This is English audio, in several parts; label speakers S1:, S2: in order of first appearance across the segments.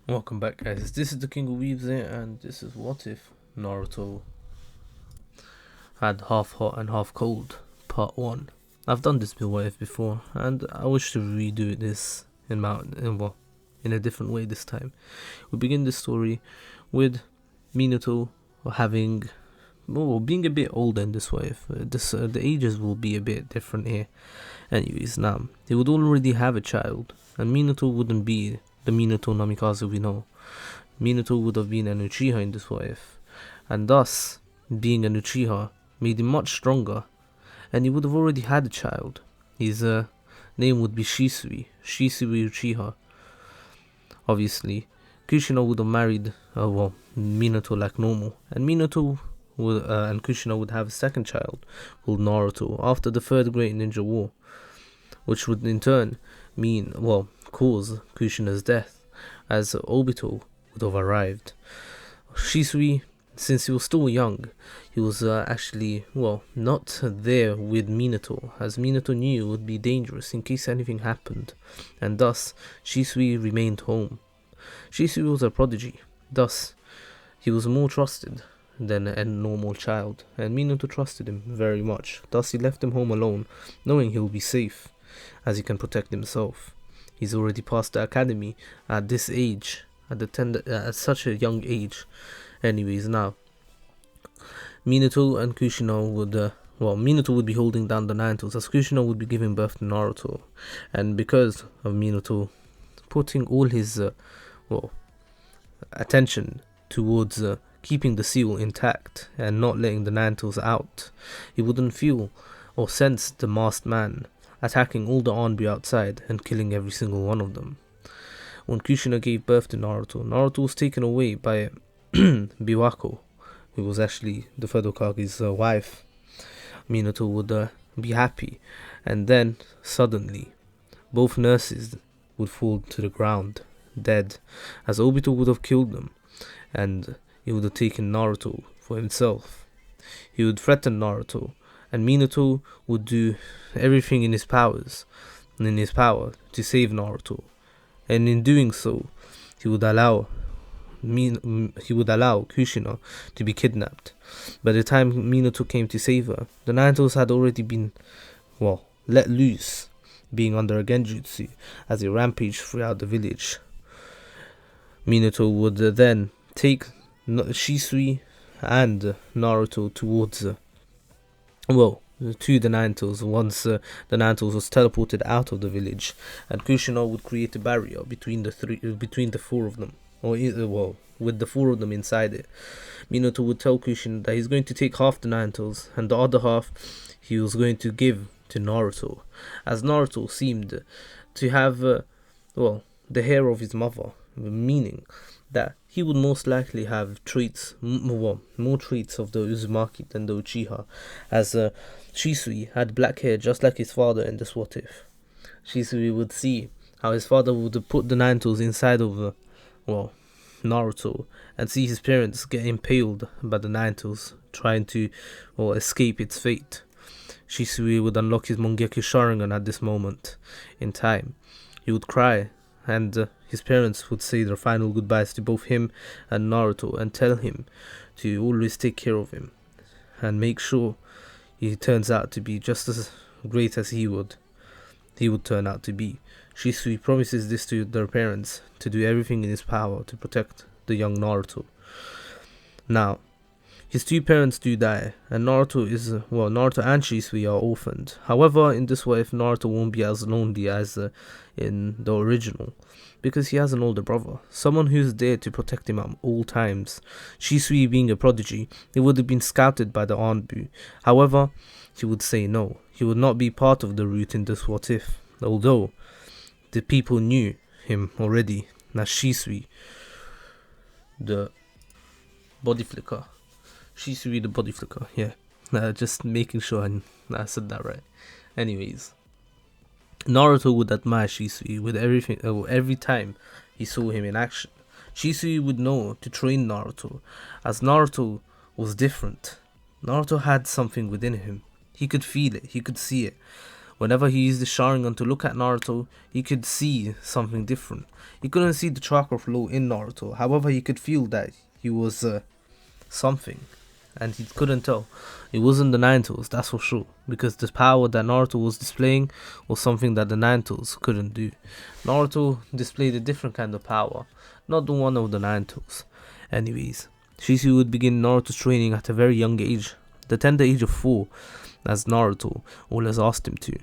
S1: Welcome back, guys. This is the King of Weaves here, and this is What If Naruto Had Half Hot and Half Cold, Part 1. I've done this What If before, and I wish to redo this in a different way this time. We begin the story with Minato being a bit older in this What If. The ages will be a bit different here. Anyways, now, he would already have a child, and Minato wouldn't be the Minato Namikaze we know. Minato would have been an Uchiha in this What If, and thus, being an Uchiha made him much stronger, and he would have already had a child. His name would be Shisui Uchiha. Obviously, Kushina would have married, Minato like normal, and Minato and Kushina would have a second child called Naruto after the Third Great Ninja War, which would in turn cause Kushina's death, as Obito would have arrived. Shisui, since he was still young, he was not there with Minato, as Minato knew it would be dangerous in case anything happened, and thus Shisui remained home. Shisui was a prodigy, thus he was more trusted than a normal child, and Minato trusted him very much, thus he left him home alone, knowing he'll be safe, as he can protect himself. He's already past the academy at this age, at such a young age. Anyways, now, Minato and Kushina Minato would be holding down the Naruto, as Kushina would be giving birth to Naruto. And because of Minato putting all his, attention towards keeping the seal intact and not letting the Narutos out, he wouldn't feel or sense the masked man attacking all the Anbu outside and killing every single one of them. When Kushina gave birth to Naruto was taken away by Biwako, who was actually the third Hokage's wife. Minato would be happy, and then suddenly both nurses would fall to the ground, dead, as Obito would have killed them, and he would have taken Naruto for himself. He would threaten Naruto, and Minato would do everything in his power to save Naruto, and in doing so, he would allow Kushina to be kidnapped. By the time Minato came to save her, the Narutos had already been, let loose, being under a genjutsu as they rampaged throughout the village. Minato would then take Shisui and Naruto towards to the Narutos once the Narutos was teleported out of the village, and Kushina would create a barrier between the four of them, with the four of them inside it. Minato would tell Kushina that he's going to take half the Narutos, and the other half he was going to give to Naruto, as Naruto seemed to have the hair of his mother, meaning that he would most likely have more traits of the Uzumaki than the Uchiha, as Shisui had black hair just like his father in this What If. Shisui would see how his father would put the Narutos inside of Naruto, and see his parents get impaled by the Narutos trying to escape its fate. Shisui would unlock his Mangekyo Sharingan at this moment in time. He would cry, and his parents would say their final goodbyes to both him and Naruto, and tell him to always take care of him and make sure he turns out to be just as great as he would turn out to be. Shisui promises this to their parents, to do everything in his power to protect the young Naruto. Now, his two parents do die, and Naruto and Shisui are orphaned. However, in this way, Naruto won't be as lonely as in the original, because he has an older brother, someone who's there to protect him at all times. Shisui being a prodigy, he would have been scouted by the Anbu. However, he would say no, he would not be part of the route in this What If, although the people knew him already as Shisui, the body flicker. Shisui the body flicker, yeah. Just making sure I said that right. Anyways, Naruto would admire Shisui with everything every time he saw him in action. Shisui would know to train Naruto, as Naruto was different. Naruto had something within him. He could feel it, he could see it. Whenever he used the Sharingan to look at Naruto, he could see something different. He couldn't see the chakra flow in Naruto, however he could feel that he was something. And he couldn't tell. It wasn't the Nine Tails, that's for sure. Because the power that Naruto was displaying was something that the Nine Tails couldn't do. Naruto displayed a different kind of power, not the one of the Nine Tails. Anyways, Shisui would begin Naruto's training at a very young age, the tender age of 4, as Naruto always asked him to.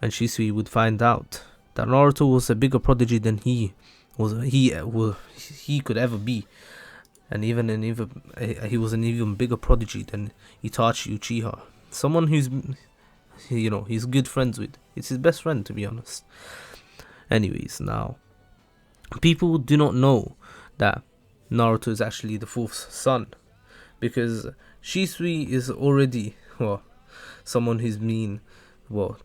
S1: And Shisui would find out that Naruto was a bigger prodigy than he could ever be. And he was an even bigger prodigy than Itachi Uchiha. Someone who's, he's good friends with. It's his best friend, to be honest. Anyways, now, people do not know that Naruto is actually the 4th son, because Shisui is already, someone who's been,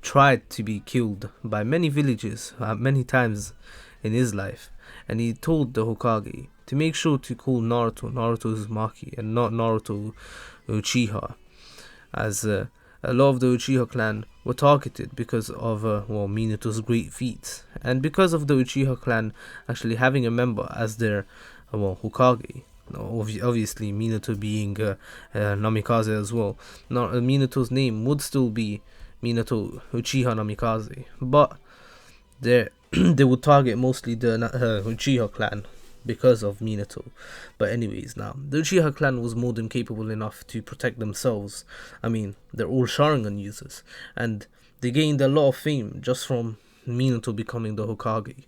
S1: tried to be killed by many villages many times in his life. And he told the Hokage to make sure to call Naruto Uzumaki and not Naruto Uchiha, as a lot of the Uchiha clan were targeted because of Minato's great feats, and because of the Uchiha clan actually having a member as their Hokage. Obviously, Minato being Namikaze as well. Now, Minato's name would still be Minato Uchiha Namikaze, but they would target mostly the Uchiha clan because of Minato. But anyways, now, the Uchiha clan was more than capable enough to protect themselves. I mean, they're all Sharingan users, and they gained a lot of fame just from Minato becoming the Hokage.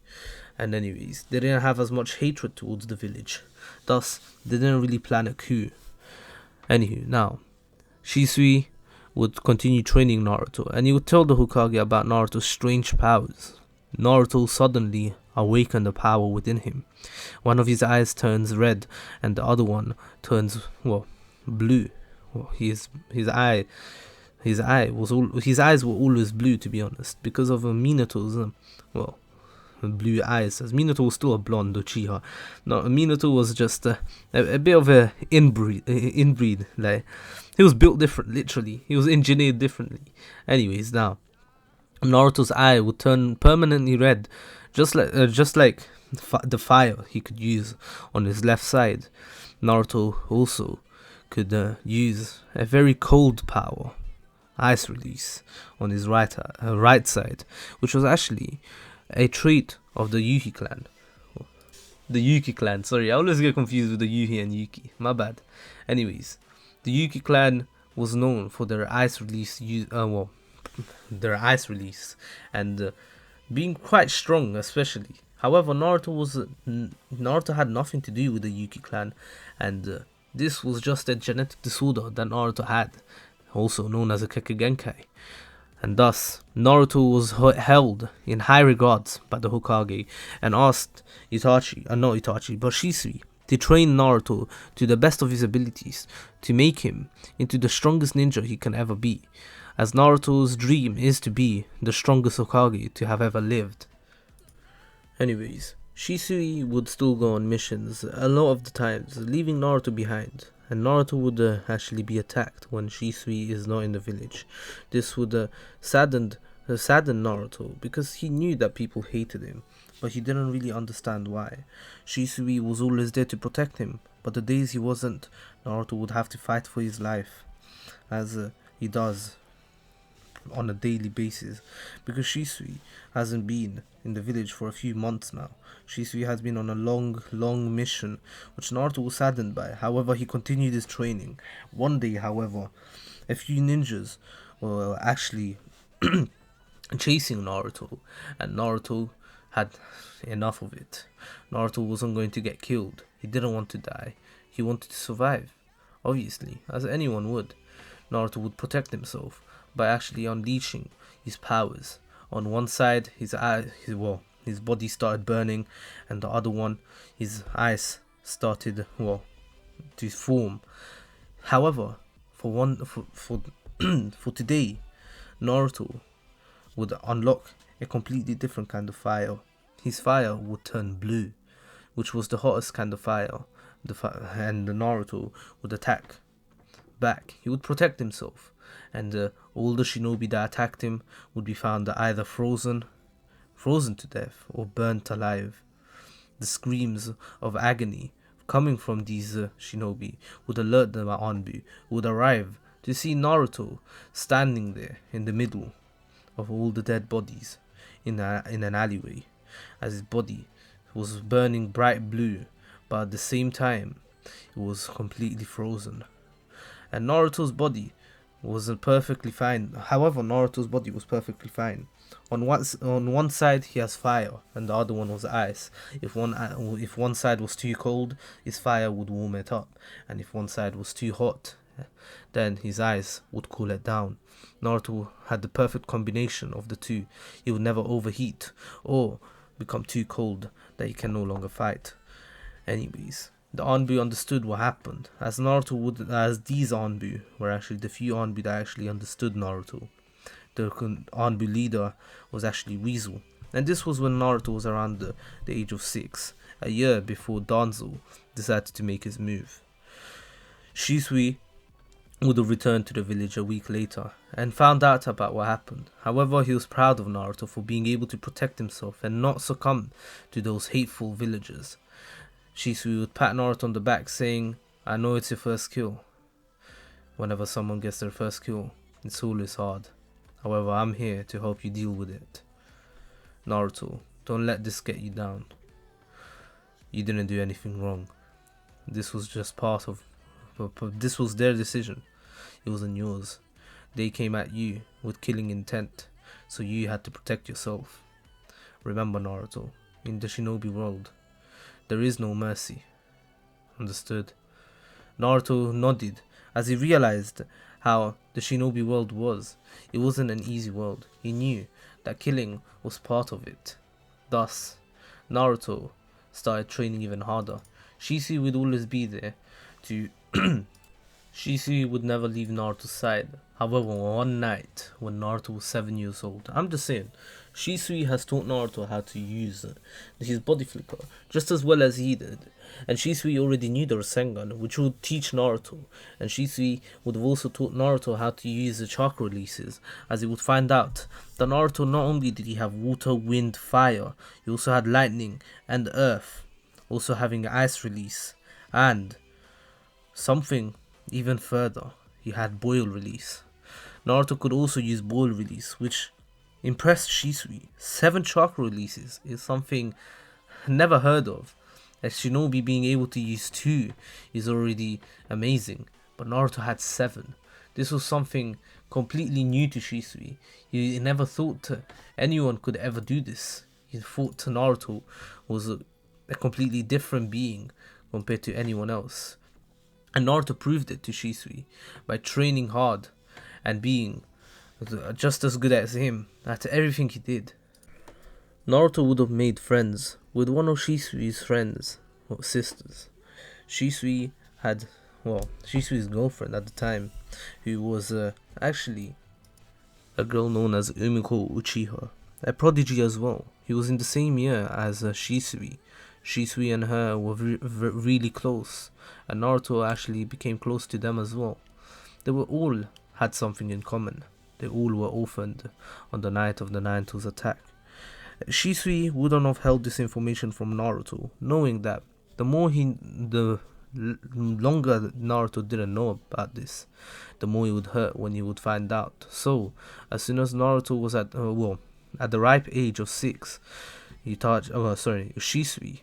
S1: And anyways, they didn't have as much hatred towards the village, thus they didn't really plan a coup. Anywho, now, Shisui would continue training Naruto, and he would tell the Hokage about Naruto's strange powers. Naruto suddenly awakened the power within him. One of his eyes turns red, and the other one turns blue. His eyes were always blue, to be honest, because of Minato's blue eyes. As Minato was still a blonde Uchiha. No, Minato was just a bit of a inbreed. Like, he was built different, literally. He was engineered differently. Anyways, now, Naruto's eye would turn permanently red, just like the fire he could use on his left side. Naruto also could use a very cold power, ice release, on his right side, which was actually a trait of the Yuki clan. The Yuki clan, sorry, I always get confused with the Yuhi and Yuki, my bad. Anyways, the Yuki clan was known for their ice release, and being quite strong, especially. However, Naruto had nothing to do with the Yuki clan, and this was just a genetic disorder that Naruto had, also known as a Kekigenkai. And thus, Naruto was held in high regards by the Hokage and asked Shisui, to train Naruto to the best of his abilities to make him into the strongest ninja he can ever be, as Naruto's dream is to be the strongest Hokage to have ever lived. Anyways, Shisui would still go on missions a lot of the times, leaving Naruto behind. And Naruto would actually be attacked when Shisui is not in the village. This would sadden Naruto, because he knew that people hated him, but he didn't really understand why. Shisui was always there to protect him, but the days he wasn't, Naruto would have to fight for his life, as he does on a daily basis, because Shisui hasn't been in the village for a few months now. Shisui has been on a long mission, which Naruto was saddened by. However, he continued his training. One day, however, a few ninjas were actually chasing Naruto, and Naruto had enough of it. Naruto wasn't going to get killed. He didn't want to die. He wanted to survive, obviously, as anyone would. Naruto would protect himself by actually unleashing his powers. On one side, his body started burning, and the other one, his eyes started to form. However, for today, Naruto would unlock a completely different kind of fire. His fire would turn blue, which was the hottest kind of fire, and the Naruto would attack back. He would protect himself, and all the shinobi that attacked him would be found either frozen to death, or burnt alive. The screams of agony coming from these shinobi would alert the Anbu, who would arrive to see Naruto standing there in the middle of all the dead bodies in an alleyway, as his body was burning bright blue, but at the same time it was completely frozen. And Naruto's body wasn't perfectly fine. However, Naruto's body was perfectly fine. On one side he has fire, and the other one was ice. If one side was too cold, his fire would warm it up, and if one side was too hot, then his ice would cool it down. Naruto had the perfect combination of the two. He would never overheat or become too cold that he can no longer fight. Anyways, the Anbu understood what happened, as these Anbu were actually the few Anbu that actually understood Naruto. The Anbu leader was actually Weasel, and this was when Naruto was around the age of 6, a year before Danzo decided to make his move. Shisui would have returned to the village a week later and found out about what happened. However, he was proud of Naruto for being able to protect himself and not succumb to those hateful villagers. Shisui would pat Naruto on the back, saying, "I know it's your first kill. Whenever someone gets their first kill, it's always hard. However, I'm here to help you deal with it. Naruto, don't let this get you down. You didn't do anything wrong. This was just this was their decision. It wasn't yours. They came at you with killing intent, so you had to protect yourself. Remember, Naruto, in the shinobi world, there is no mercy. Understood?" Naruto nodded as he realized how the shinobi world was. It wasn't an easy world. He knew that killing was part of it. Thus, Naruto started training even harder. Shisui would always be there to Shisui would never leave Naruto's side. However, one night when Naruto was 7 years old, I'm just saying, Shisui has taught Naruto how to use his body flicker just as well as he did. And Shisui already knew the Rasengan, which would teach Naruto. And Shisui would have also taught Naruto how to use the chakra releases, as he would find out that Naruto not only did he have water, wind, fire, he also had lightning and earth, also having ice release, and something even further, he had boil release. Naruto could also use boil release, which impressed Shisui. 7 chakra releases is something never heard of. As shinobi being able to use 2 is already amazing, but Naruto had 7. This was something completely new to Shisui. He never thought anyone could ever do this. He thought Naruto was a completely different being compared to anyone else. And Naruto proved it to Shisui by training hard and being just as good as him at everything he did. Naruto would have made friends with one of Shisui's friends, or sisters. Shisui had, Shisui's girlfriend at the time, who was actually a girl known as Umiko Uchiha, a prodigy as well. He was in the same year as Shisui. Shisui and her were really close, and Naruto actually became close to them as well. They were all had something in common. They all were orphaned on the night of the Naruto's attack. Shisui wouldn't have held this information from Naruto, knowing that the longer Naruto didn't know about this, the more it would hurt when he would find out. So, as soon as Naruto was at the ripe age of 6, Shisui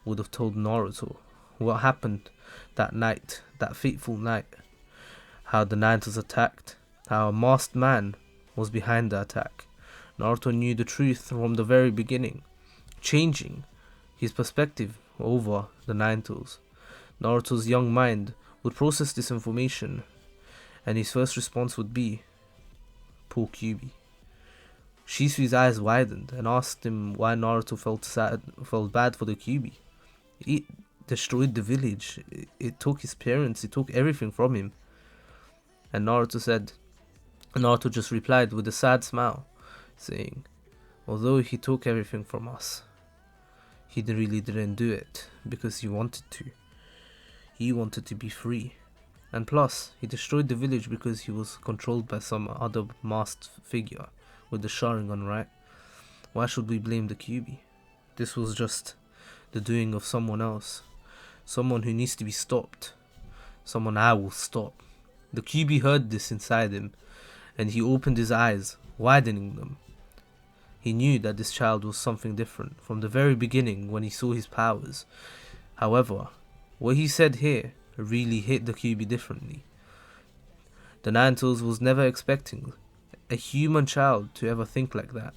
S1: would have told Naruto what happened that night, that fateful night, how the Naruto's attacked, how a masked man was behind the attack. Naruto knew the truth from the very beginning, changing his perspective over the Naruto's. Naruto's young mind would process this information, and his first response would be, "Poor Kyuubi." Shisui's eyes widened and asked him why Naruto felt bad for the Kyuubi. It destroyed the village. It took his parents. It took everything from him. And Naruto just replied with a sad smile, saying, Although he took everything from us, he really didn't do it because he wanted to. He wanted to be free. And plus, he destroyed the village because he was controlled by some other masked figure with the Sharingan, right? Why should we blame the QB? This was just the doing of someone else. Someone who needs to be stopped. Someone I will stop. The QB heard this inside him, and he opened his eyes, widening them. He knew that this child was something different from the very beginning when he saw his powers. However, what he said here really hit the QB differently. The Ninetales was never expecting a human child to ever think like that.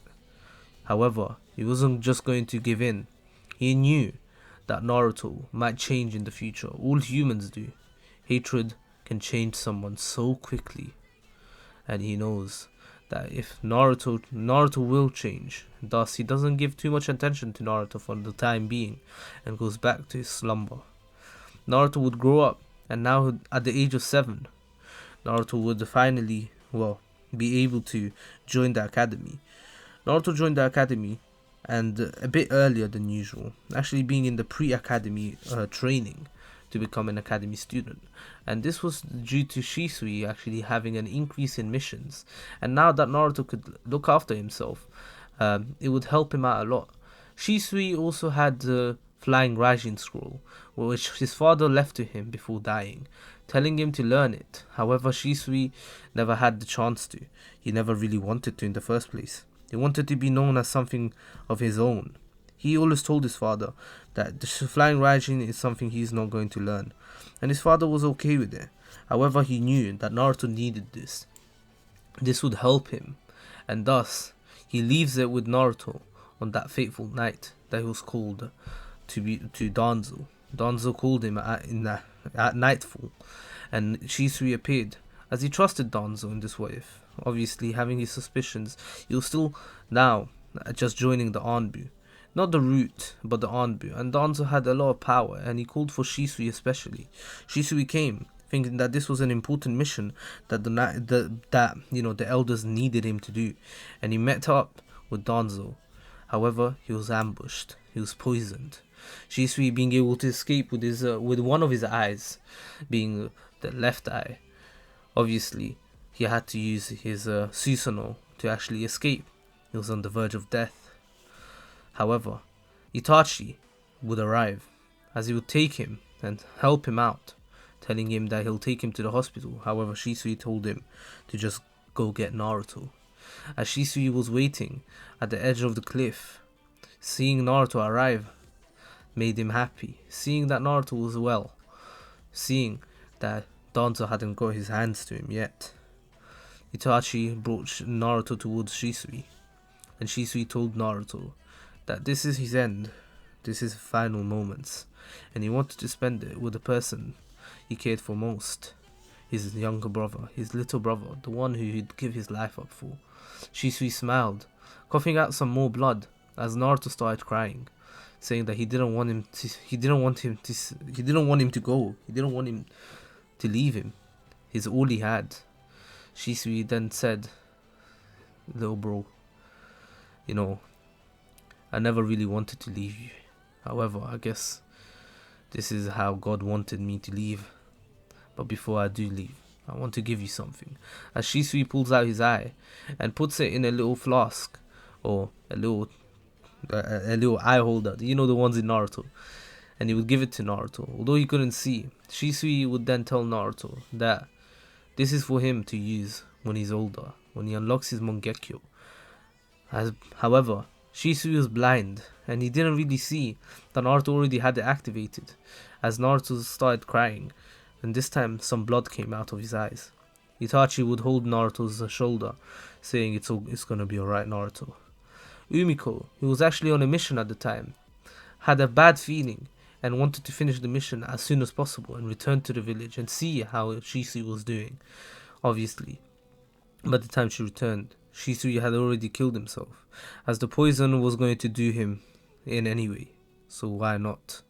S1: However, he wasn't just going to give in. He knew that Naruto might change in the future. All humans do. Hatred can change someone so quickly. And he knows that if Naruto will change. Thus, he doesn't give too much attention to Naruto for the time being and goes back to his slumber. Naruto would grow up, and now at the age of 7, Naruto would finally, be able to join the academy. Naruto joined the academy, and a bit earlier than usual, actually being in the pre-academy training to become an academy student. And this was due to Shisui actually having an increase in missions. And now that Naruto could look after himself, it would help him out a lot. Shisui also had the Flying Raijin Scroll, which his father left to him before dying, telling him to learn it. However, Shisui never had the chance to. He never really wanted to in the first place. He wanted to be known as something of his own. He always told his father that the Flying Raijin is something he's not going to learn, and his father was okay with it. However, he knew that Naruto needed this. This would help him, and thus he leaves it with Naruto on that fateful night that he was called to Danzo. Danzo called him at nightfall, and Shisui appeared as he trusted Danzo in this wave. Obviously, having his suspicions, he was still now just joining the Anbu. Not the root, but the Anbu. And Danzo had a lot of power, and he called for Shisui especially. Shisui came, thinking that this was an important mission that the elders needed him to do, and he met up with Danzo. However, he was ambushed. He was poisoned. Shisui being able to escape with one of his eyes, being the left eye. Obviously, he had to use his Susanoo to actually escape. He was on the verge of death. However, Itachi would arrive, as he would take him and help him out, telling him that he'll take him to the hospital. However, Shisui told him to just go get Naruto. As Shisui was waiting at the edge of the cliff, seeing Naruto arrive made him happy. Seeing that Naruto was well, seeing that Danzo hadn't got his hands to him yet. Itachi brought Naruto towards Shisui, and Shisui told Naruto that this is his end, this is his final moments, and he wanted to spend it with the person he cared for most, his younger brother, his little brother, the one who he'd give his life up for. Shisui smiled, coughing out some more blood as Naruto started crying, saying that he didn't want him to go, he didn't want him to leave him. He's all he had. Shisui then said, "Little bro, I never really wanted to leave you. However, I guess this is how God wanted me to leave. But before I do leave, I want to give you something." As Shisui pulls out his eye and puts it in a little flask, or a little eye holder, the ones in Naruto, and he would give it to Naruto. Although he couldn't see, Shisui would then tell Naruto that this is for him to use when he's older, when he unlocks his Mangekyo. However, Shisui was blind, and he didn't really see that Naruto already had it activated, as Naruto started crying, and this time some blood came out of his eyes. Itachi would hold Naruto's shoulder, saying it's gonna be alright, Naruto. Umiko, who was actually on a mission at the time, had a bad feeling and wanted to finish the mission as soon as possible and return to the village and see how Shisui was doing. Obviously, by the time she returned, Shisui had already killed himself, as the poison was going to do him in anyway, so why not?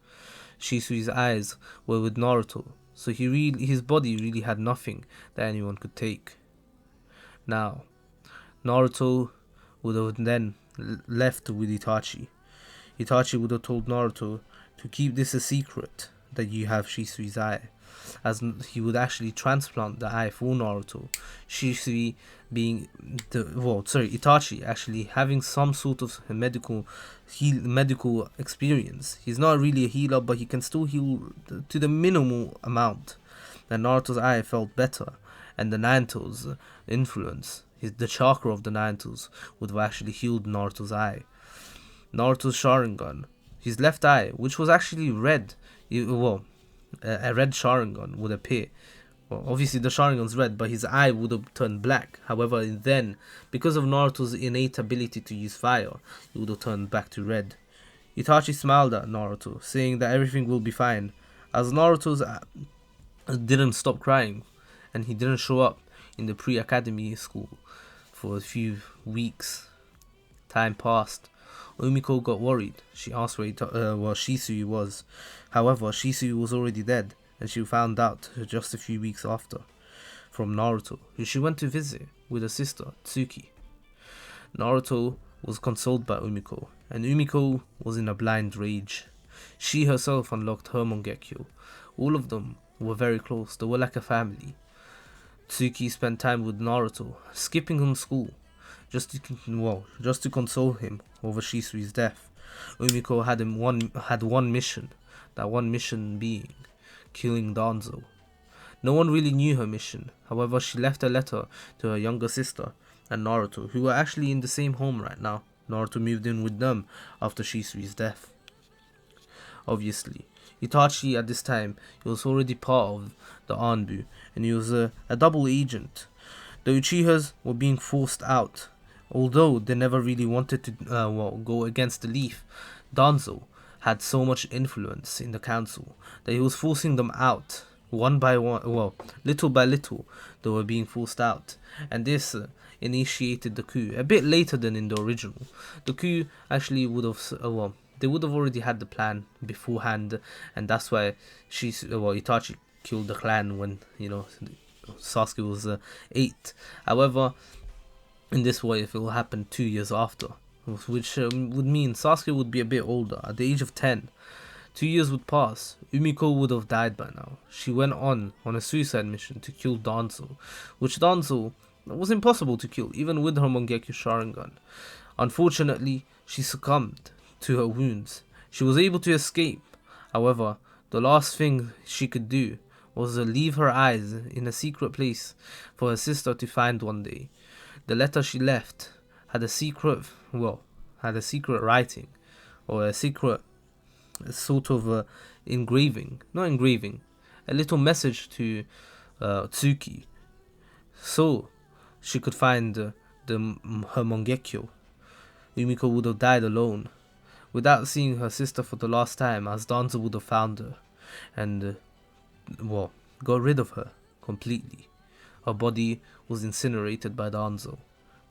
S1: Shisui's eyes were with Naruto, so his body really had nothing that anyone could take. Now, Naruto would have then left with Itachi. Itachi would have told Naruto to keep this a secret that you have Shisui's eye, as he would actually transplant the eye for Naruto. Shisui being Itachi actually having some sort of medical experience. He's not really a healer, but he can still heal to the minimal amount. And Naruto's eye felt better, and the Naruto's influence, the chakra of the Naruto's, would have actually healed Naruto's eye. Naruto's Sharingan, his left eye, which was actually red, a red Sharingan would appear. Well, obviously the Sharingan's red, but his eye would have turned black. However, then, because of Naruto's innate ability to use fire, it would have turned back to red. Itachi smiled at Naruto, saying that everything will be fine, as Naruto's didn't stop crying, and he didn't show up in the pre-academy school for a few weeks. Time passed. Umiko got worried. She asked where Shisui was. However, Shisui was already dead, and she found out just a few weeks after from Naruto, who she went to visit with her sister, Tsuki. Naruto was consoled by Umiko, and Umiko was in a blind rage. She herself unlocked her Mangekyo. All of them were very close. They were like a family. Tsuki spent time with Naruto, skipping on school, just to console him over Shisui's death. Umiko had one mission, that one mission being killing Danzo. No one really knew her mission. However, she left a letter to her younger sister and Naruto, who were actually in the same home right now. Naruto moved in with them after Shisui's death. Obviously, Itachi at this time, he was already part of the Anbu, and he was a double agent. The Uchihas were being forced out, although they never really wanted to go against the leaf. Danzo had so much influence in the council that he was forcing them out one by one. Little by little, they were being forced out, and this initiated the coup a bit later than in the original. The coup actually would have they would have already had the plan beforehand, and that's why Itachi killed the clan when Sasuke was 8. However, in this way, if it will happen 2 years after, which would mean Sasuke would be a bit older, at the age of 10. 2 years would pass. Umiko would have died by now. She went on a suicide mission to kill Danzo, which Danzo was impossible to kill, even with her Mangekyo Sharingan. Unfortunately, she succumbed to her wounds. She was able to escape. However, the last thing she could do was to leave her eyes in a secret place for her sister to find one day. The letter she left had a secret writing, or a secret sort of engraving, not engraving, a little message to Tsuki, so she could find her Mangekyo. Umiko would have died alone, without seeing her sister for the last time, as Danzo would have found her, and got rid of her completely. Her body was incinerated by Danzo,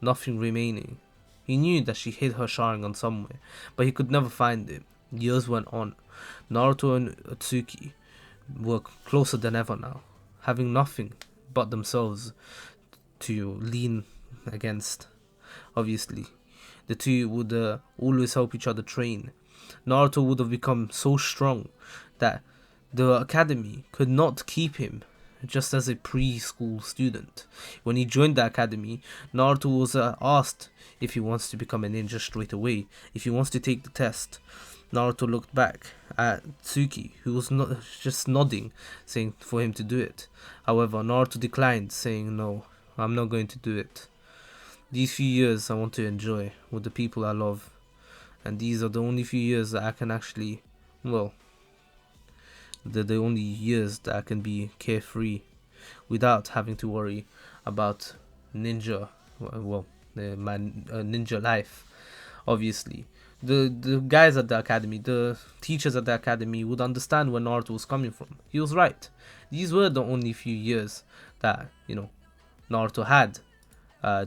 S1: nothing remaining. He knew that she hid her Sharingan somewhere, but he could never find it. Years went on. Naruto and Tsuki were closer than ever now, having nothing but themselves to lean against. Obviously, the two would always help each other train. Naruto would have become so strong that the academy could not keep him just as a preschool student. When he joined the academy, Naruto was asked if he wants to become a ninja straight away, if he wants to take the test. Naruto looked back at Tsuki, who was just nodding, saying for him to do it. However, Naruto declined, saying, "No, I'm not going to do it. These few years I want to enjoy with the people I love, and these are the only few years that I can actually, they're the only years that I can be carefree without having to worry about ninja, my ninja life." Obviously, the guys at the academy, the teachers at the academy would understand where Naruto was coming from. He was right. These were the only few years that, Naruto had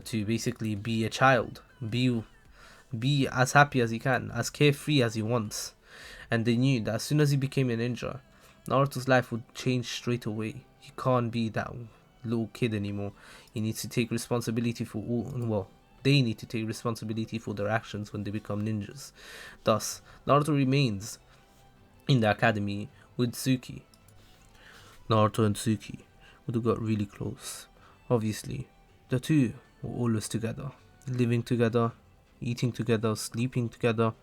S1: to basically be a child, be as happy as he can, as carefree as he wants. And they knew that as soon as he became a ninja, Naruto's life would change straight away. He can't be that little kid anymore. He needs to take responsibility for they need to take responsibility for their actions when they become ninjas. Thus, Naruto remains in the academy with Tsuki. Naruto and Tsuki would have got really close. Obviously, the two were always together, living together, eating together, sleeping together,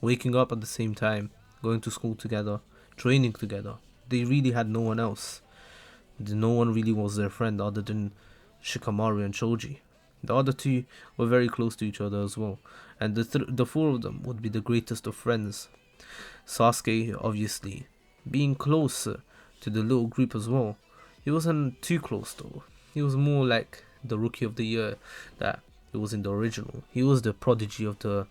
S1: waking up at the same time, going to school together, training together. They really had no one else. No one really was their friend other than Shikamaru and Choji. The other two were very close to each other as well, and the four of them would be the greatest of friends. Sasuke, obviously, being closer to the little group as well. He wasn't too close though. He was more like the rookie of the year that it was in the original. He was the prodigy of the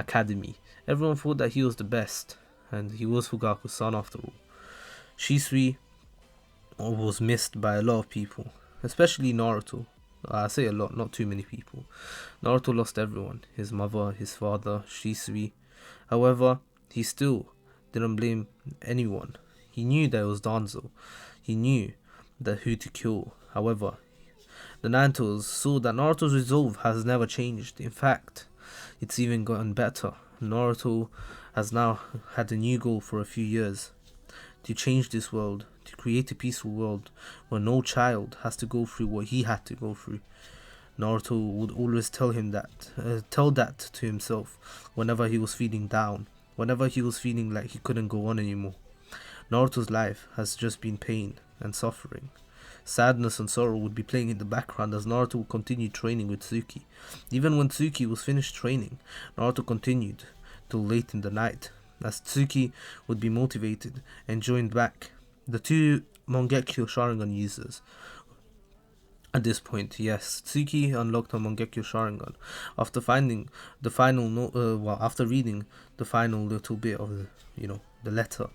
S1: academy. Everyone thought that he was the best, and he was Fugaku's son after all. Shisui was missed by a lot of people, especially Naruto. I say a lot, not too many people. Naruto lost everyone, his mother, his father, Shisui. However, he still didn't blame anyone. He knew that it was Danzo. He knew that who to kill. However, the Nantos saw that Naruto's resolve has never changed. In fact, it's even gotten better. Naruto has now had a new goal for a few years: to change this world, to create a peaceful world where no child has to go through what he had to go through. Naruto would always tell that to himself whenever he was feeling down, whenever he was feeling like he couldn't go on anymore. Naruto's life has just been pain and suffering. Sadness and sorrow would be playing in the background as Naruto would continue training with Tsuki. Even when Tsuki was finished training, Naruto continued till late in the night, as Tsuki would be motivated and joined back. The two Mangekyo Sharingan users. At this point, yes, Tsuki unlocked her Mangekyo Sharingan after finding the final after reading the final little bit of the letter,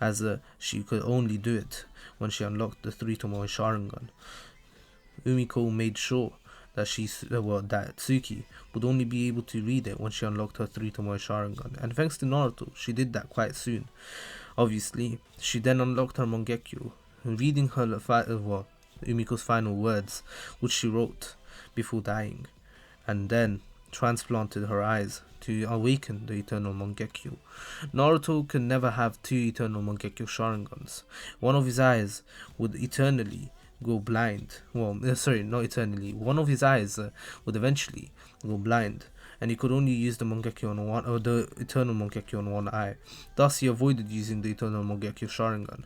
S1: as she could only do it when she unlocked the 3 Tomoe Sharingan. Umiko made sure that that Tsuki would only be able to read it when she unlocked her 3 Tomoe Sharingan, and thanks to Naruto, she did that quite soon. Obviously, she then unlocked her Mangekyo, reading her Umiko's final words, which she wrote before dying, and then transplanted her eyes to awaken the Eternal Mangekyo. Naruto could never have 2 Eternal Mangekyo Sharingans. One of his eyes would eternally go blind. Not eternally. One of his eyes would eventually go blind, and he could only use the Mangekyo on one, or the Eternal Mangekyo on one eye. Thus, he avoided using the Eternal Mangekyo Sharingan.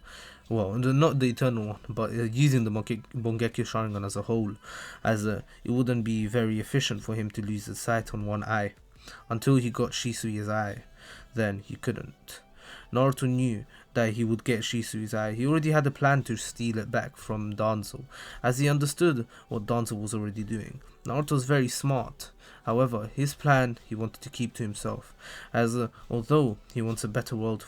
S1: Not the Eternal one, but using the Mangekyo Sharingan as a whole, as it wouldn't be very efficient for him to lose his sight on one eye. Until he got Shisui's eye, then he couldn't. Naruto knew that he would get Shisui's eye. He already had a plan to steal it back from Danzo, as he understood what Danzo was already doing. Naruto was very smart. However, his plan he wanted to keep to himself, as although he wants a better world,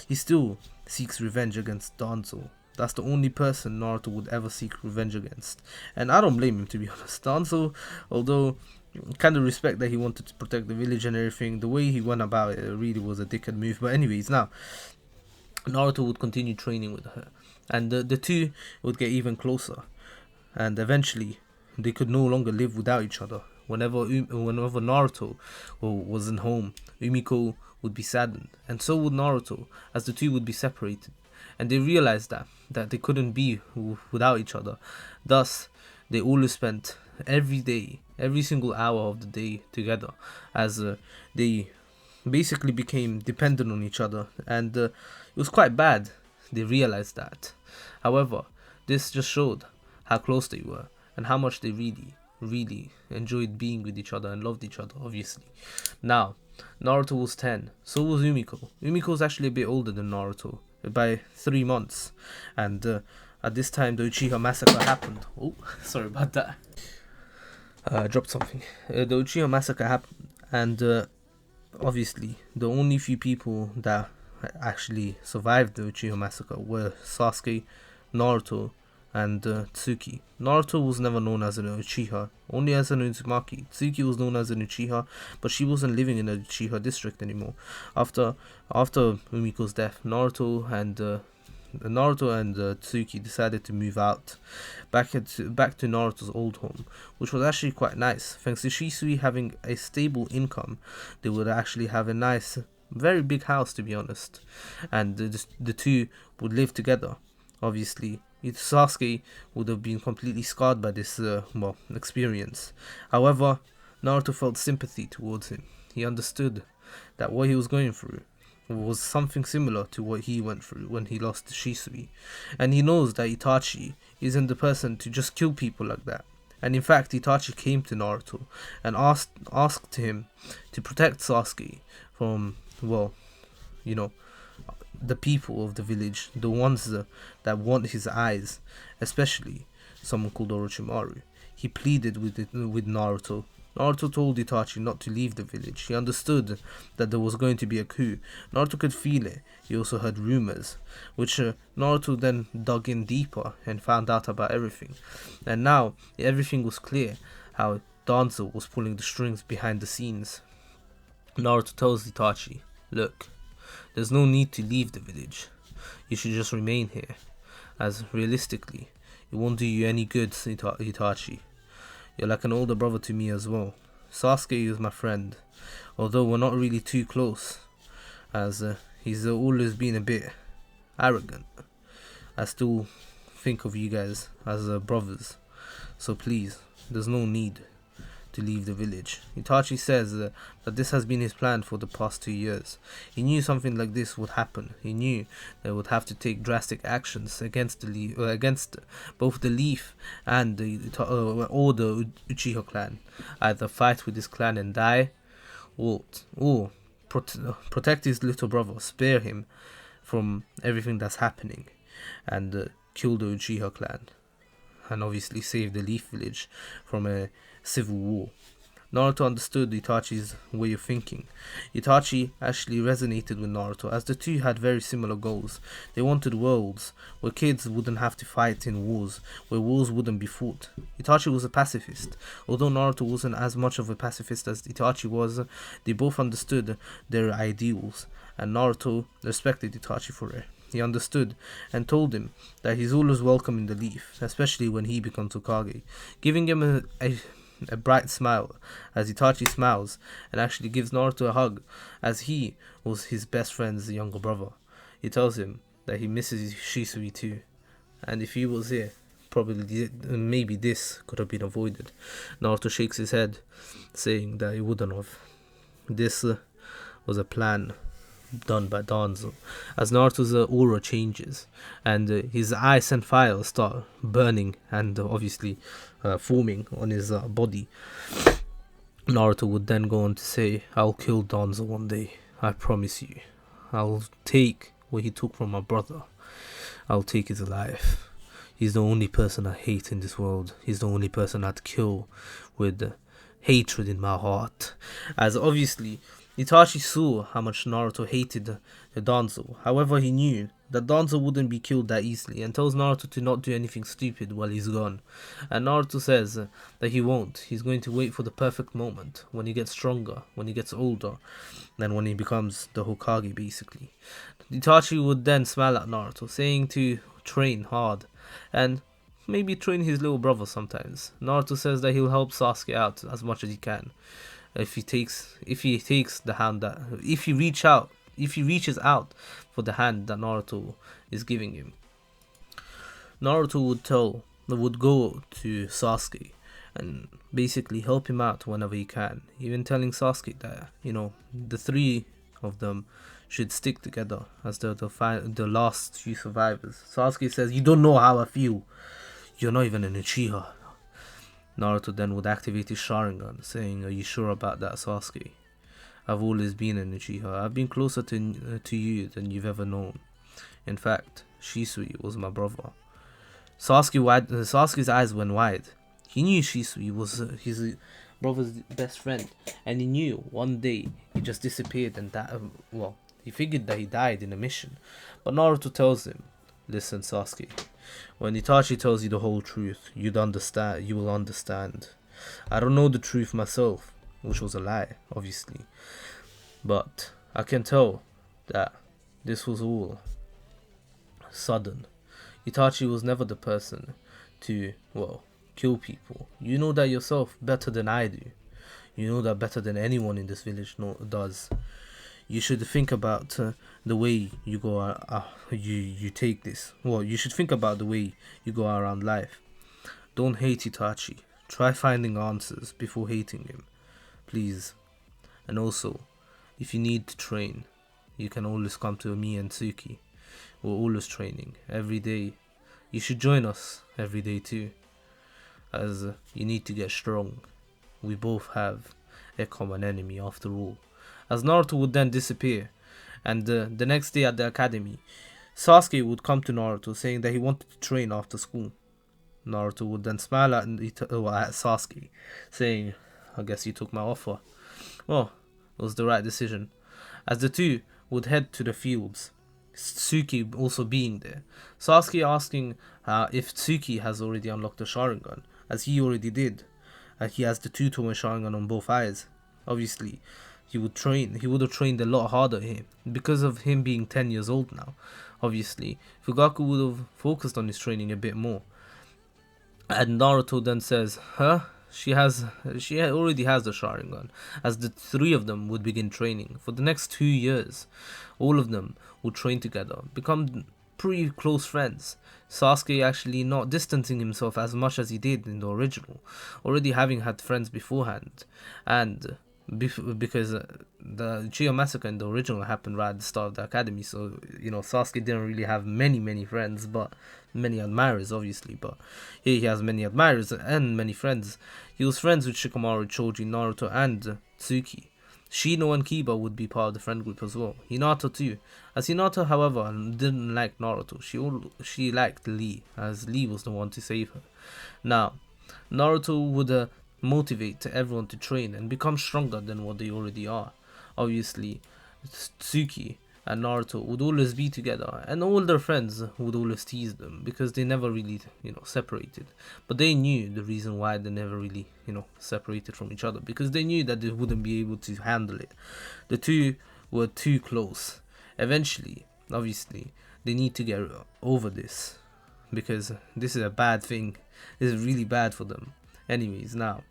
S1: he still seeks revenge against Danzo. That's the only person Naruto would ever seek revenge against, and I don't blame him, to be honest. Danzo, although kind of respect that he wanted to protect the village and everything, the way he went about it really was a dickhead move. But anyways, now Naruto would continue training with her, and the two would get even closer, and eventually they could no longer live without each other. Whenever Naruto wasn't home, Umiko would be saddened, and so would Naruto, as the two would be separated, and they realized that they couldn't be without each other. Thus, they always spent every single hour of the day together, as they basically became dependent on each other, and it was quite bad. They realized that. However, this just showed how close they were and how much they really enjoyed being with each other and loved each other, obviously. Now, Naruto was 10, so was Umiko. Umiko was actually a bit older than Naruto by 3 months, and at this time the Uchiha massacre happened. Oh, sorry about that. Dropped something. The Uchiha massacre happened, and obviously the only few people that actually survived the Uchiha massacre were Sasuke, Naruto, and Tsuki. Naruto was never known as an Uchiha, only as an Uzumaki. Tsuki was known as an Uchiha, but she wasn't living in the Uchiha district anymore. After Umiko's death, Naruto and Naruto and Tsuki decided to move out back to Naruto's old home, which was actually quite nice. Thanks to Shisui having a stable income, they would actually have a nice, very big house, to be honest, and the two would live together. Obviously, Sasuke would have been completely scarred by this experience. However, Naruto felt sympathy towards him. He understood that what he was going through was something similar to what he went through when he lost to Shisui, and he knows that Itachi isn't the person to just kill people like that. And in fact, Itachi came to Naruto and asked him to protect Sasuke from, well, you know, the people of the village, the ones that want his eyes, especially someone called Orochimaru. He pleaded with Naruto. Naruto told Itachi not to leave the village. He understood that there was going to be a coup. Naruto could feel it. He also heard rumors, which Naruto then dug in deeper and found out about everything. And now everything was clear, how Danzo was pulling the strings behind the scenes. Naruto tells Itachi, look, there's no need to leave the village. You should just remain here, as realistically, it won't do you any good, Itachi. You're like an older brother to me as well. Sasuke is my friend, although we're not really too close, as he's always been a bit arrogant. I still think of you guys as brothers, so please, there's no need to leave the village. Itachi says that this has been his plan for the past 2 years. He knew something like this would happen. He knew they would have to take drastic actions against against both the Leaf and the Uchiha clan. Either fight with his clan and die, or protect his little brother, spare him from everything that's happening, and kill the Uchiha clan, and obviously save the Leaf village from a civil war. Naruto understood Itachi's way of thinking. Itachi actually resonated with Naruto, as the two had very similar goals. They wanted worlds where kids wouldn't have to fight in wars, where wars wouldn't be fought. Itachi was a pacifist. Although Naruto wasn't as much of a pacifist as Itachi was, they both understood their ideals, and Naruto respected Itachi for it. He understood and told him that he's always welcome in the Leaf, especially when he becomes Hokage, giving him a bright smile as Itachi smiles and actually gives Naruto a hug, as he was his best friend's younger brother. He tells him that he misses Shisui too, and if he was here, maybe this could have been avoided. Naruto shakes his head, saying that he wouldn't have. This was a plan done by Danzo, as Naruto's aura changes and his ice and fire start burning and obviously forming on his body. Naruto would then go on to say, I'll kill Danzo one day, I promise you. I'll take what he took from my brother. I'll take his life. He's the only person I hate in this world. He's the only person I'd kill with hatred in my heart. As obviously Itachi saw how much Naruto hated Danzo. However, he knew that Danzo wouldn't be killed that easily, and tells Naruto to not do anything stupid while he's gone. And Naruto says that he won't. He's going to wait for the perfect moment, when he gets stronger, when he gets older, and when he becomes the Hokage, basically. Itachi would then smile at Naruto, saying to train hard, and maybe train his little brother sometimes. Naruto says that he'll help Sasuke out as much as he can. If he reaches out for the hand that Naruto is giving him. Naruto would go to Sasuke and basically help him out whenever he can, even telling Sasuke that, the three of them should stick together as the last few survivors. Sasuke says, you don't know how I feel, you're not even an Uchiha. Naruto then would activate his Sharingan, saying, are you sure about that, Sasuke? I've always been an Uchiha. I've been closer to you than you've ever known. In fact, Shisui was my brother. Sasuke's eyes went wide. He knew Shisui was his brother's best friend, and he knew one day he just disappeared and he figured that he died in a mission. But Naruto tells him, listen, Sasuke, when Itachi tells you the whole truth, you will understand. I don't know the truth myself, which was a lie, obviously, but I can tell that this was all sudden. Itachi was never the person to, well, kill people. You know that yourself better than I do. You know that better than anyone in this village does. You should think about the way you go. You take this. Well, you should think about the way you go around life. Don't hate Itachi. Try finding answers before hating him, please. And also, if you need to train, you can always come to me and Tsuki. We're always training every day. You should join us every day too, as you need to get strong. We both have a common enemy after all. As Naruto would then disappear, and the next day at the academy, Sasuke would come to Naruto saying that he wanted to train after school. Naruto would then smile at Sasuke, saying, I guess you took my offer. Well, it was the right decision. As the two would head to the fields, Tsuki also being there. Sasuke asking if Tsuki has already unlocked the Sharingan, as he already did. He has the two-tone Sharingan on both eyes. Obviously, he would have trained a lot harder here, because of him being 10 years old now. Obviously, Fugaku would have focused on his training a bit more. And Naruto then says, she already has the Sharingan, as the three of them would begin training. For the next 2 years, all of them would train together, become pretty close friends. Sasuke actually not distancing himself as much as he did in the original, already having had friends beforehand. And because the Uchiha massacre in the original happened right at the start of the academy, so Sasuke didn't really have many friends, but many admirers obviously. But here he has many admirers and many friends. He was friends with Shikamaru, Choji, Naruto, and Tsuki. Shino and Kiba would be part of the friend group as well. Hinata too. As Hinata, however, didn't like Naruto. She liked Lee, as Lee was the one to save her. Now, Naruto would motivate everyone to train and become stronger than what they already are. Obviously, Tsuki and Naruto would always be together, and all their friends would always tease them because they never really, separated. But they knew the reason why they never really, separated from each other, because they knew that they wouldn't be able to handle it. The two were too close. Eventually, obviously, they need to get over this, because this is a bad thing. This is really bad for them. Anyways, now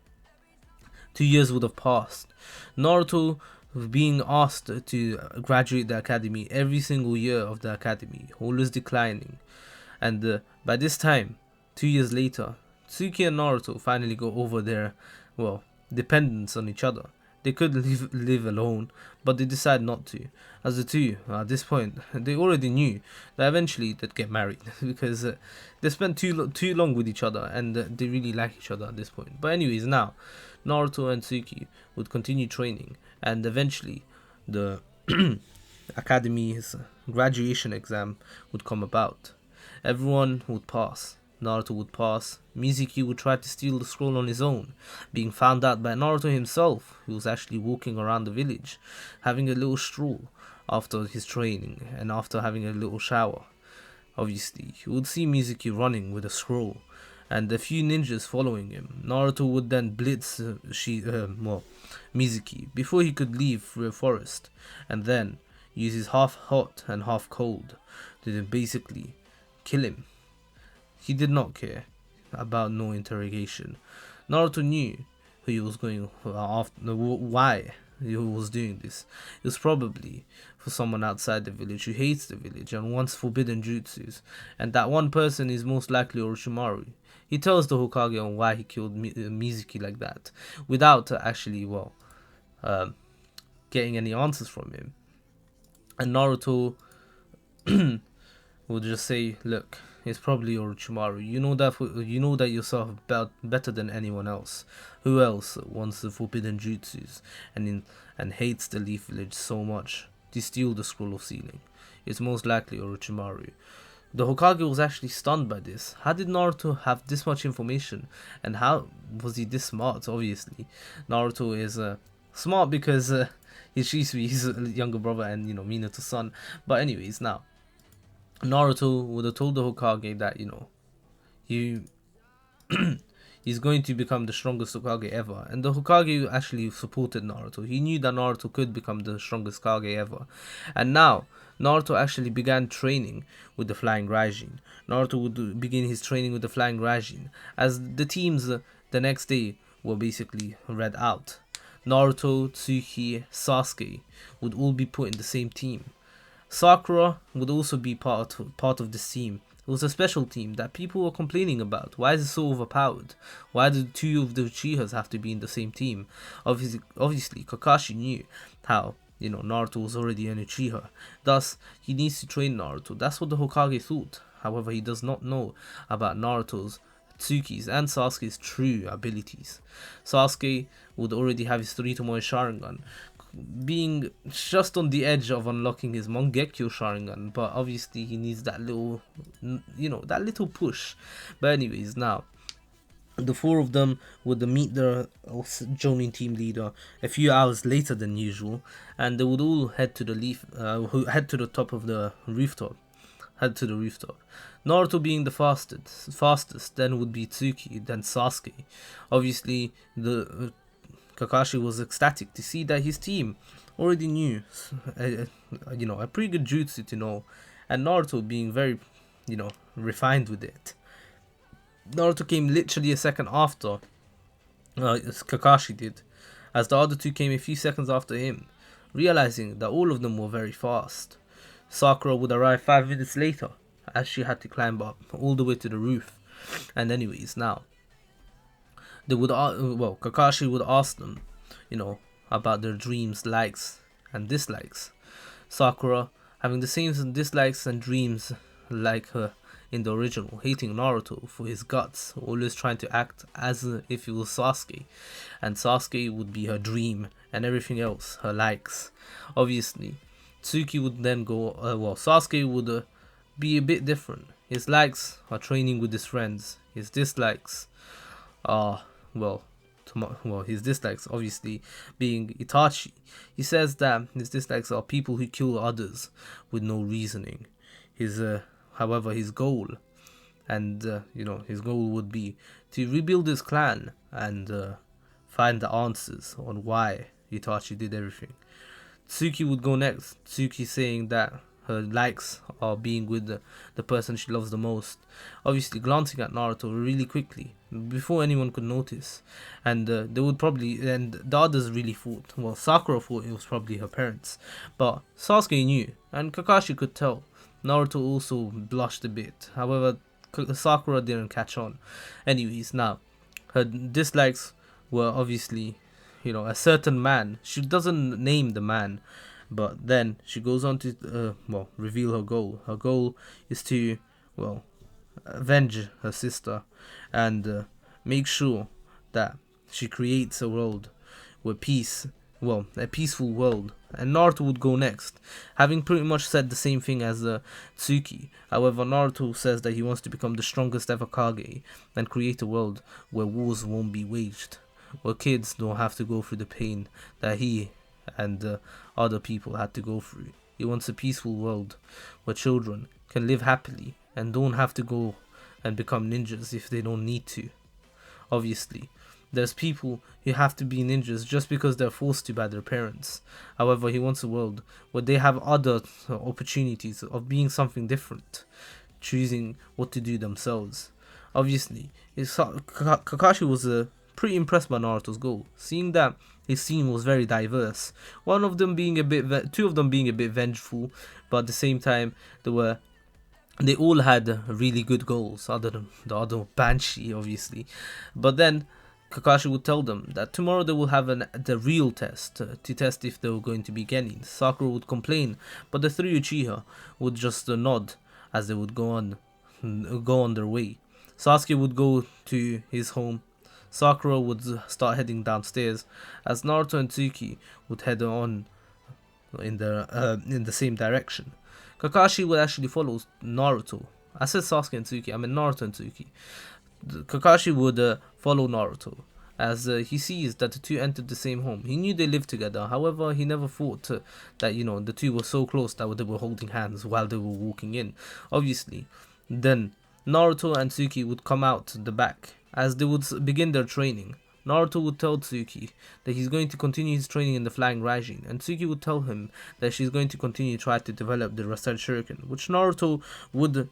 S1: 2 years would have passed. Naruto being asked to graduate the academy every single year of the academy, always declining. And by this time, 2 years later, Tsuki and Naruto finally go over their, dependence on each other. They could live alone, but they decide not to. As the two, at this point, they already knew that eventually they'd get married because they spent too long with each other, and they really like each other at this point. But anyways, now Naruto and Tsuki would continue training, and eventually the academy's graduation exam would come about. Everyone would pass. Naruto would pass. Mizuki would try to steal the scroll on his own, being found out by Naruto himself, who was actually walking around the village, having a little stroll after his training and after having a little shower. Obviously, he would see Mizuki running with a scroll, and a few ninjas following him. Naruto would then blitz Mizuki before he could leave through a forest, and then use his half hot and half cold to basically kill him. He did not care about no interrogation. Naruto knew who he was going after, why he was doing this. It was probably for someone outside the village who hates the village and wants forbidden jutsus, and that one person is most likely Orochimaru. He tells the Hokage on why he killed Mizuki like that, without actually, getting any answers from him. And Naruto would just say, look, it's probably Orochimaru. You know that yourself better than anyone else. Who else wants the forbidden jutsus and hates the Leaf Village so much to steal the Scroll of Sealing? It's most likely Orochimaru. The Hokage was actually stunned by this. How did Naruto have this much information? And how was he this smart? Obviously, Naruto is smart because he's Shisui's younger brother and, Minato's son. But anyways, now, Naruto would have told the Hokage that, you he's going to become the strongest Hokage ever. And the Hokage actually supported Naruto. He knew that Naruto could become the strongest Kage ever. And now, Naruto actually began training with the Flying Raijin. Naruto would begin his training with the Flying Raijin, as the teams the next day were basically read out. Naruto, Tsuki, Sasuke would all be put in the same team. Sakura would also be part of this team. It was a special team that people were complaining about. Why is it so overpowered? Why do two of the Uchihas have to be in the same team? Obviously, Kakashi knew how, Naruto was already an Uchiha. Thus, he needs to train Naruto. That's what the Hokage thought. However, he does not know about Naruto's, Tsuki's, and Sasuke's true abilities. Sasuke would already have his 3 Tomoe Sharingan, being just on the edge of unlocking his Mangekyo Sharingan, but obviously he needs that little, that little push. But anyways, now, the 4 of them would meet the Jonin team leader a few hours later than usual, and they would all head to the top of the rooftop. Naruto being the fastest, then would be Tsuki, then Sasuke. Obviously, the Kakashi was ecstatic to see that his team already knew, a pretty good jutsu to know, and Naruto being very, refined with it. Naruto came literally a second after Kakashi did, as the other two came a few seconds after him, realizing that all of them were very fast. Sakura would arrive 5 minutes later, as she had to climb up all the way to the roof. And anyways, now, Kakashi would ask them, about their dreams, likes, and dislikes. Sakura, having the same dislikes and dreams like her in the original, hating Naruto for his guts, always trying to act as if he was Sasuke, and Sasuke would be her dream, and everything else her likes. Obviously, Tsuki would then go, Sasuke would be a bit different. His likes are training with his friends. His dislikes are, his dislikes obviously being Itachi. He says that his dislikes are people who kill others with no reasoning. However, his goal, and his goal would be to rebuild his clan and find the answers on why Itachi did everything. Tsuki would go next. Tsuki saying that her likes are being with the person she loves the most. Obviously, glancing at Naruto really quickly before anyone could notice, and the others really thought. Well, Sakura thought it was probably her parents, but Sasuke knew, and Kakashi could tell. Naruto also blushed a bit. However, Sakura didn't catch on. Anyways, now, her dislikes were obviously, a certain man. She doesn't name the man, but then she goes on to, reveal her goal. Her goal is to, avenge her sister and make sure that she creates a world where a peaceful world. And Naruto would go next, having pretty much said the same thing as Tsuki. However, Naruto says that he wants to become the strongest ever Kage and create a world where wars won't be waged, where kids don't have to go through the pain that he and other people had to go through. He wants a peaceful world where children can live happily and don't have to go and become ninjas if they don't need to. Obviously, there's people who have to be ninjas just because they're forced to by their parents. However, he wants a world where they have other opportunities of being something different, choosing what to do themselves. Obviously, Kakashi was pretty impressed by Naruto's goal, seeing that his team was very diverse. Two of them being a bit vengeful, but at the same time, they all had really good goals, other than the other Banshee, obviously. But then Kakashi would tell them that tomorrow they will have the real test to test if they were going to be Genin. Sakura would complain, but the 3 Uchiha would just nod as they would go on their way. Sasuke would go to his home. Sakura would start heading downstairs, as Naruto and Tsuki would head on in the same direction. Kakashi would actually follow Naruto. I said Sasuke and Tsuki, I meant Naruto and Tsuki. Kakashi would follow Naruto, as he sees that the two entered the same home. He knew they lived together, however, he never thought that, the two were so close that they were holding hands while they were walking in. Obviously, then Naruto and Tsuki would come out the back, as they would begin their training. Naruto would tell Tsuki that he's going to continue his training in the Flying Raijin, and Tsuki would tell him that she's going to continue to try to develop the Rasen Shuriken, which Naruto would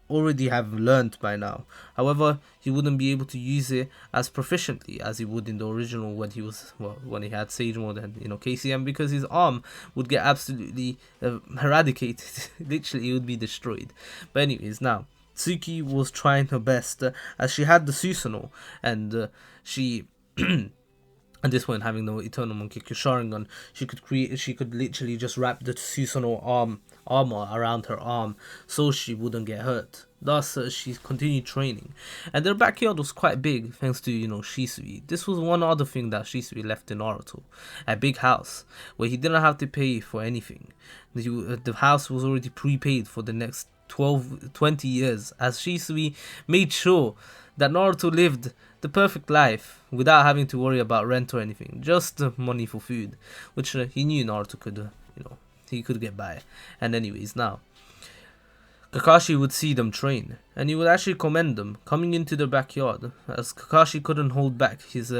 S1: already have learned by now. However, he wouldn't be able to use it as proficiently as he would in the original when he was when he had Sage Mode and KCM, because his arm would get absolutely eradicated. Literally, it would be destroyed. But anyways, now Tsuki was trying her best as she had the Susanoo, and she at this point, having the Eternal Mangekyo Sharingan, she could literally just wrap the Susanoo armor around her arm so she wouldn't get hurt. Thus, she continued training, and their backyard was quite big thanks to Shisui. This was one other thing that Shisui left in Naruto: a big house where he didn't have to pay for anything. The house was already prepaid for the next 20 years, as Shisui made sure that Naruto lived the perfect life without having to worry about rent or anything, just money for food, which he knew Naruto could, he could get by. And anyways, now Kakashi would see them train, and he would actually commend them coming into their backyard, as Kakashi couldn't hold back his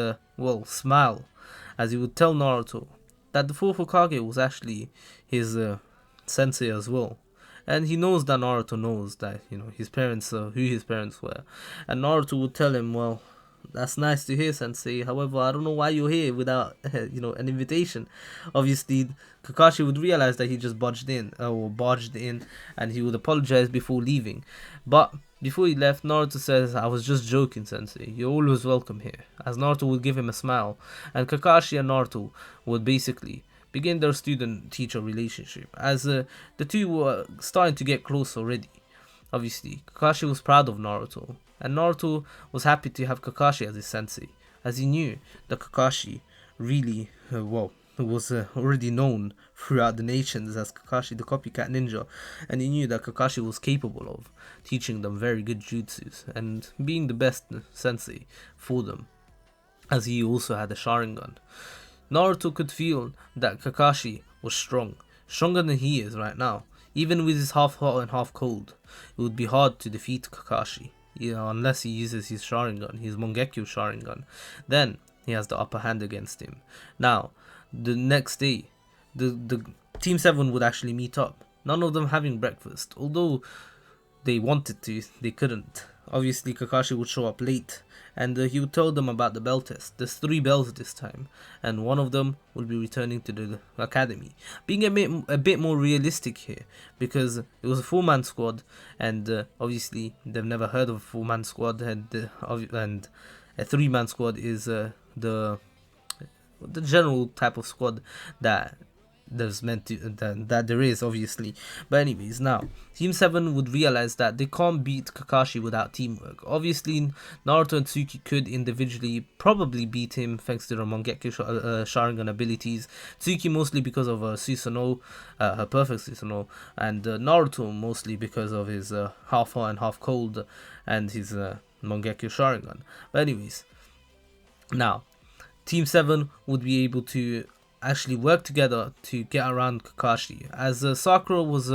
S1: smile, as he would tell Naruto that the fourth Hokage was actually his sensei as well. And he knows that Naruto knows that, his parents, who his parents were. And Naruto would tell him, well, that's nice to hear, Sensei. However, I don't know why you're here without, an invitation. Obviously, Kakashi would realize that he just barged in, and he would apologize before leaving. But before he left, Naruto says, I was just joking, Sensei. You're always welcome here. As Naruto would give him a smile. And Kakashi and Naruto would basically begin their student-teacher relationship, as the two were starting to get close already. Obviously, Kakashi was proud of Naruto, and Naruto was happy to have Kakashi as his sensei, as he knew that Kakashi really, was already known throughout the nations as Kakashi the copycat ninja, and he knew that Kakashi was capable of teaching them very good jutsus and being the best sensei for them, as he also had a Sharingan. Naruto could feel that Kakashi was stronger than he is right now. Even with his half hot and half cold, it would be hard to defeat Kakashi, unless he uses his Sharingan, his Mangekyo Sharingan. Then he has the upper hand against him. Now, the next day, the Team 7 would actually meet up, none of them having breakfast. Although they wanted to, they couldn't. Obviously, Kakashi would show up late, and he would tell them about the bell test. There's 3 bells this time, and one of them will be returning to the academy. Being a bit more realistic here, because it was a 4-man squad, and obviously they've never heard of a 4-man squad, and a 3-man squad is the general type of squad that there's meant to that there is, obviously. But anyways, now Team 7 would realize that they can't beat Kakashi without teamwork. Obviously, Naruto and Tsuki could individually probably beat him thanks to their Mangekyo Sharingan abilities. Tsuki mostly because of Susanoo, her perfect Susanoo, and Naruto mostly because of his half hot and half cold and his Mangekyo Sharingan. But anyways, now Team 7 would be able to actually work together to get around Kakashi, as Sakura was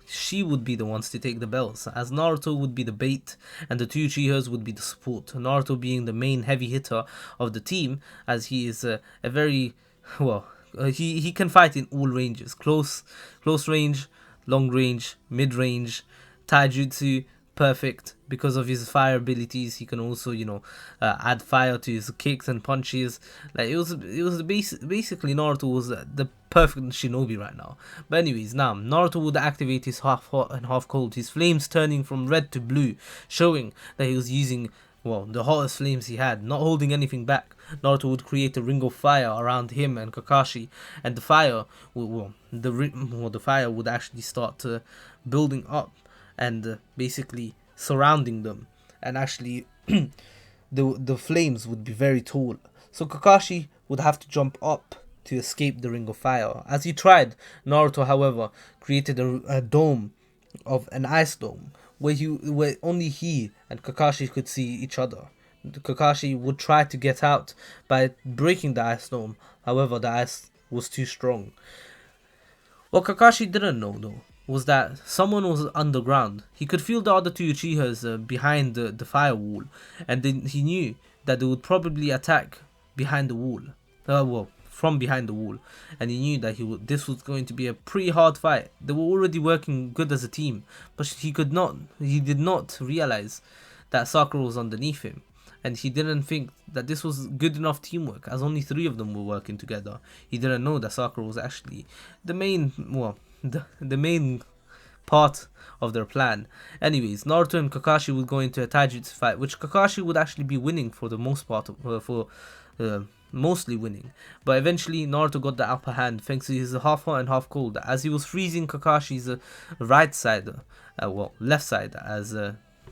S1: she would be the ones to take the bells, as Naruto would be the bait and the 2 Uchihas would be the support. Naruto being the main heavy hitter of the team, as he is a very he can fight in all ranges: close range, long range, mid range, taijutsu. Perfect because of his fire abilities. He can also add fire to his kicks and punches. Like it was basically Naruto was the perfect shinobi right now. But anyways, now Naruto would activate his half hot and half cold, his flames turning from red to blue, showing that he was using the hottest flames he had, not holding anything back. Naruto would create a ring of fire around him and Kakashi, and the fire the fire would actually start building up and basically surrounding them, and actually the flames would be very tall, so Kakashi would have to jump up to escape the ring of fire. As he tried, Naruto however created a dome of an ice dome where only he and Kakashi could see each other. Kakashi would try to get out by breaking the ice dome, however the ice was too strong. What Kakashi didn't know though was that someone was underground. He could feel the other two Uchihas behind the firewall, and then he knew that they would probably attack behind the wall. Well, from behind the wall, and he knew that this was going to be a pretty hard fight. They were already working good as a team, but he did not realize that Sakura was underneath him, and he didn't think that this was good enough teamwork, as only three of them were working together. He didn't know that Sakura was actually the main, the main part of their plan. Anyways, Naruto and Kakashi would go into a taijutsu fight, which Kakashi would actually be winning for the most part, mostly winning. But eventually, Naruto got the upper hand thanks to his half hot and half cold, as he was freezing Kakashi's right side, left side, as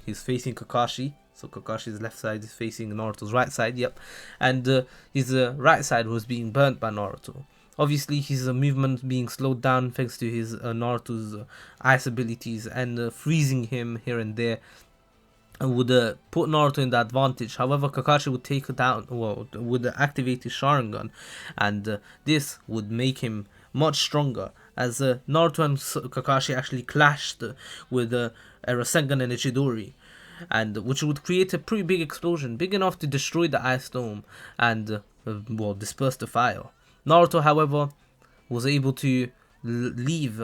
S1: he's facing Kakashi. So Kakashi's left side is facing Naruto's right side, yep. And his right side was being burnt by Naruto. Obviously, his movement being slowed down thanks to his Naruto's ice abilities, and freezing him here and there would put Naruto in the advantage. However, Kakashi would take it down, would activate his Sharingan, and this would make him much stronger, as Naruto and Kakashi actually clashed with a Rasengan and a Chidori, and which would create a pretty big explosion, big enough to destroy the ice dome and disperse the fire. Naruto, however, was able to leave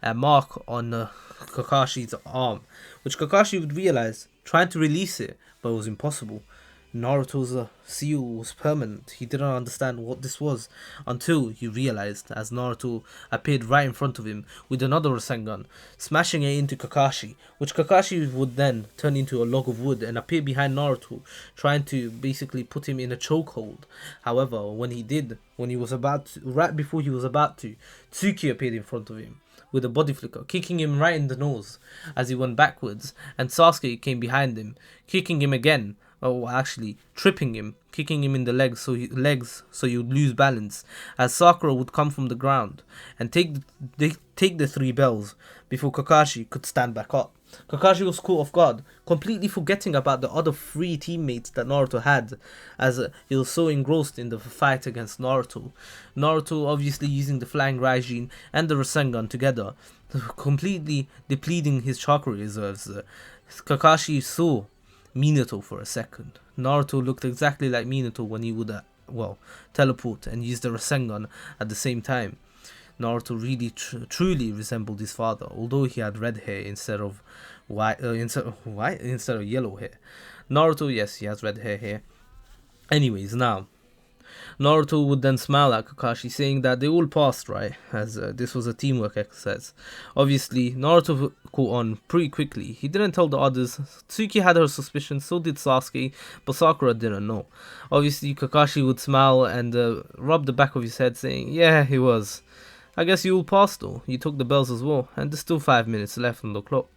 S1: a mark on Kakashi's arm, which Kakashi would realize, trying to release it, but it was impossible. Naruto's seal was permanent. He didn't understand what this was until he realized, as Naruto appeared right in front of him with another Rasengan, smashing it into Kakashi, which Kakashi would then turn into a log of wood and appear behind Naruto, trying to basically put him in a chokehold. However, right before he was about to, Tsuki appeared in front of him with a body flicker, kicking him right in the nose as he went backwards, and Sasuke came behind him, kicking him again, actually tripping him, kicking him in the legs so he would lose balance, as Sakura would come from the ground and take the three bells before Kakashi could stand back up. Kakashi was caught off guard, completely forgetting about the other three teammates that Naruto had, as he was so engrossed in the fight against Naruto. Naruto obviously using the Flying Raijin and the Rasengan together, completely depleting his chakra reserves. Kakashi saw Minato for a second. Naruto looked exactly like Minato when he would teleport and use the Rasengan at the same time. Naruto really truly resembled his father, although he had red hair instead of yellow hair. Naruto, yes, he has red hair here. Anyways, now Naruto would then smile at Kakashi, saying that they all passed, right, as this was a teamwork exercise. Obviously, Naruto caught on pretty quickly. He didn't tell the others. Tsuki had her suspicions, so did Sasuke, but Sakura didn't know. Obviously, Kakashi would smile and rub the back of his head, saying, "Yeah, he was. I guess you all passed though. You took the bells as well, and there's still 5 minutes left on the clock.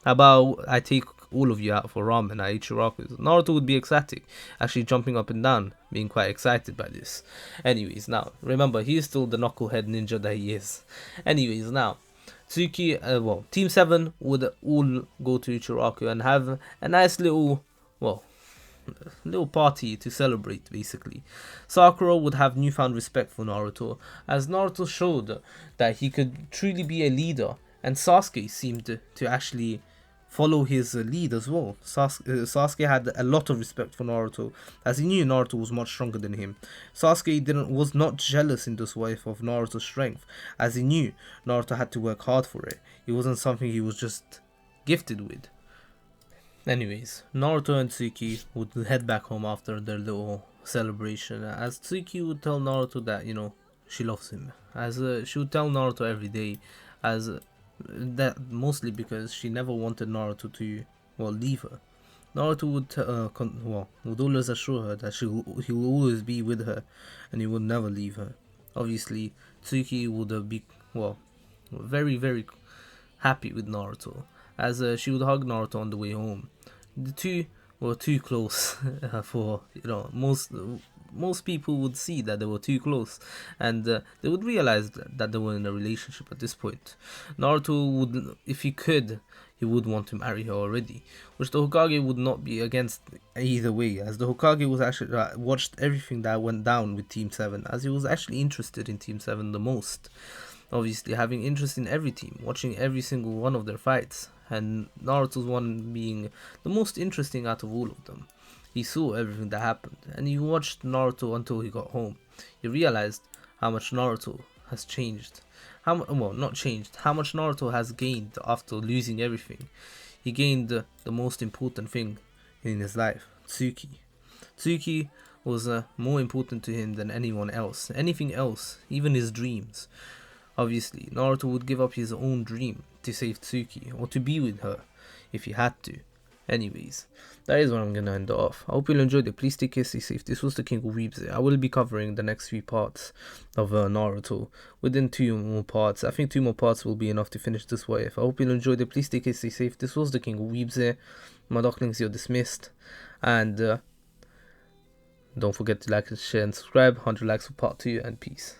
S1: How about I take all of you out for ramen at Ichiraku's?" Naruto would be ecstatic, actually jumping up and down, being quite excited by this. Anyways, now, remember, he is still the knucklehead ninja that he is. Anyways, now, Tsuki, Team 7 would all go to Ichiraku and have a nice little party to celebrate, basically. Sakura would have newfound respect for Naruto, as Naruto showed that he could truly be a leader, and Sasuke seemed to actually follow his lead as well. Sasuke had a lot of respect for Naruto, as he knew Naruto was much stronger than him. Sasuke was not jealous in this way of Naruto's strength, as he knew Naruto had to work hard for it. It wasn't something he was just gifted with. Anyways, Naruto and Tsuki would head back home after their little celebration, as Tsuki would tell Naruto that, she loves him, as she would tell Naruto every day, as that mostly because she never wanted Naruto to leave her. Naruto would always assure her that he will always be with her and he would never leave her. Obviously, Tsuki would be very, very happy with Naruto, as she would hug Naruto on the way home. The two were too close for most people would see that they were too close, and they would realize that they were in a relationship at this point. Naruto would, if he could, he would want to marry her already, which the Hokage would not be against either way, as the Hokage was actually watched everything that went down with Team 7, as he was actually interested in Team 7 the most. obviously having interest in every team, watching every single one of their fights, and Naruto's one being the most interesting out of all of them. He saw everything that happened, and he watched Naruto until he got home. He realized how much Naruto has changed. Well, not changed, how much Naruto has gained after losing everything. He gained the most important thing in his life, Tsuki. Tsuki was more important to him than anyone else, anything else, even his dreams. Obviously, Naruto would give up his own dream to save Tsuki, or to be with her, if he had to. Anyways, that is where I'm gonna end it off. I hope you'll enjoyed it. Please take care, stay safe. This was the King of Weebs. I will be covering the next 3 parts of Naruto within 2 more parts. I think 2 more parts will be enough to finish this wave. I hope you'll enjoyed it. Please take care, stay safe. This was the King of Weebs. My ducklings, you're dismissed. And don't forget to like, share, and subscribe. 100 likes for part 2, and peace.